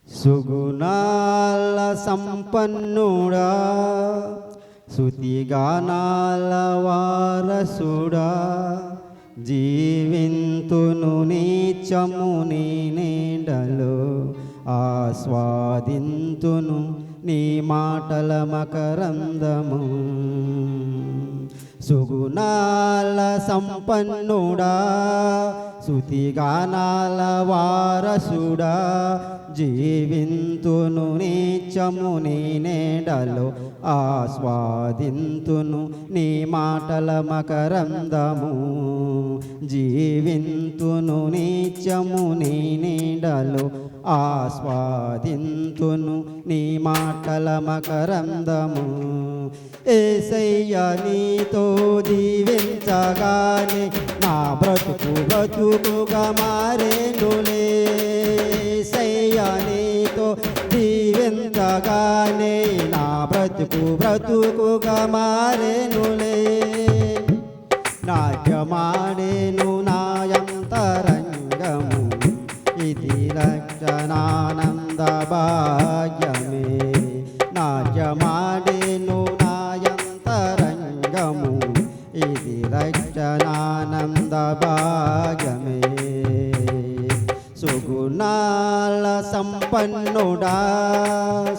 సుగుణాల సంపన్నుడా శృతిగానాల వారసుడా జీవింతును నీచము నీ నీడలో ఆస్వాదింతును నీ మాటల మకరందము. సుగుణాల సంపన్నుడా శృతిగానాల వారసుడా జీవింతును నీచము నీ నీడలో ఆస్వాదింతును నీ మాటల మకరందము. జీవింతును నీచము నీ నీడలో ఆస్వాదింతును నీ మాటల మకరందము. యేసయ్యా నీతో దీవించగానే నా బ్రతుకు బ్రతుకుగా మారేనులే. యేసయ్యా నీతో దీవించగానే నా బ్రతుకు బ్రతుకుగా మారేనులే. నాట్యమాడేను నాయంతరంగము ఇది రక్షణానంద భాగ్యమే. నాట్యమాడేను నాయంతరంగము ఇది రక్షణానంద భాగ్యమే. సుగుణాల సంపన్నుడా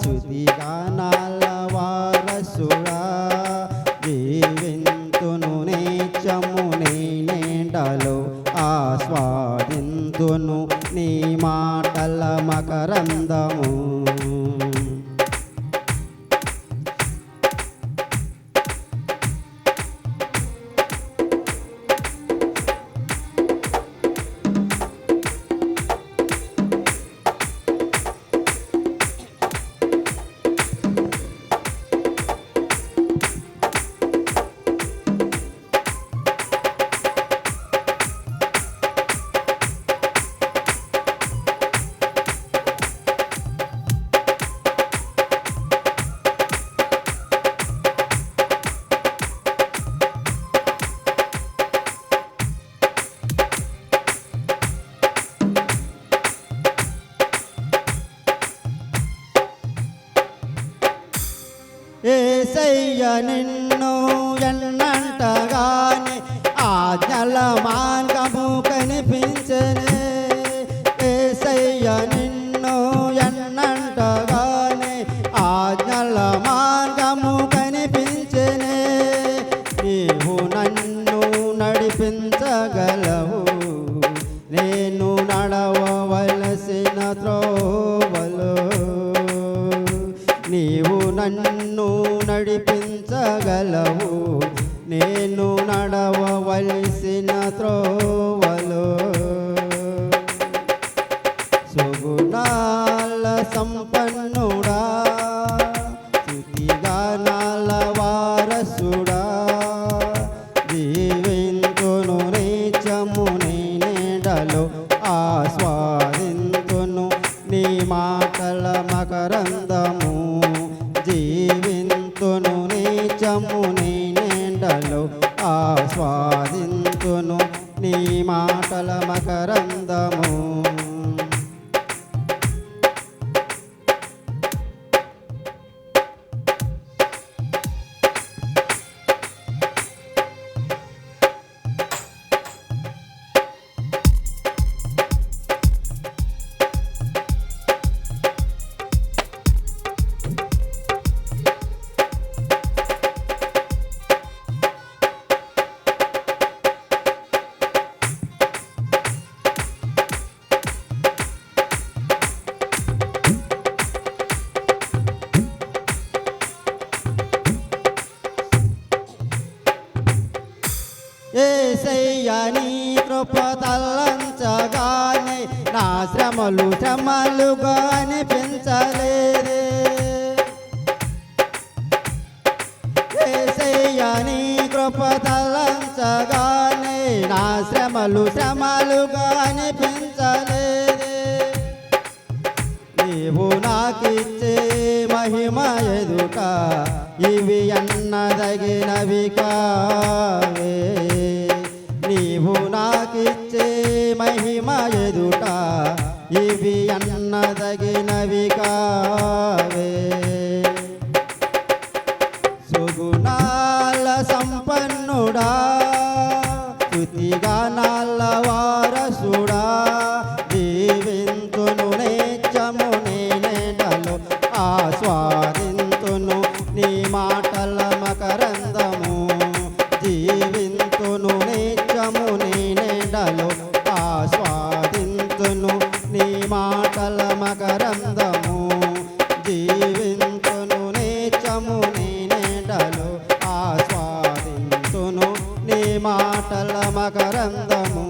శృతిగానాల వారసుడా జీవింతును నీచము నీ నీడలో ఆస్వాదింతును నీ మాటల మకరందము. యేసయ్యా నిన్ను ఎన్నంటగానే ఆజ్ఞల మార్గము కనిపించనే. యేసయ్యా నిన్ను ఎన్నంటగానే ఆజ్ఞల మార్గము కనిపించనే. నీవు నన్ను నడిపించగలవు నేను నడవవలసిన త్రోవలో. నీవు నన్ను నడిపించగలవు నేను నడవవలసిన త్రోవలో. సుగుణాల సంపన్నుడా శృతిగానాల వారసుడా జీవింతును నీచము నీ నీడలో ఆస్వాదింతును నీ మాటల మకరందము. జీవింతును నీచము నీ నీడలో ఆస్వాదింతును నీ మాటల మకరందము. యేసయ్యా నీ కృప తలంచగానే నా శ్రమలు శ్రమలుగా అనిపించలేదే. యేసయ్యా నీ కృప తలంచగానే నా శ్రమలు శ్రమలుగా అనిపించలేదే. నీవు నాకిచ్చే మహిమ ఎదుట ఇవి అన్నదగినవి కావే. నీవు నాకిచ్చే మహిమ ఎదుట ఇవి అన్నదగినవి కావే సుగుణాల సంపన్నుడా స్తుతిగానాల వారసుడా జీవింతును నిత్యము నేనెడలు ఆస్వాదింతును నీ మాటల మకరందము జీవింతును నిత్యము నేనెడలు ఆస్వాదింతును నీ మాటల మకరందము జీవింతును నిత్యము నేనెడలు ఆస్వాదింతును నీ మాటల మకరందము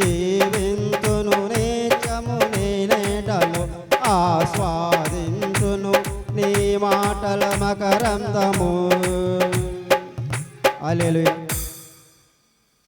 జీవింతును నిత్యము నేనెడలు ఆస్వాదింతును నీ మాటల మకరందము హల్లెలూయా.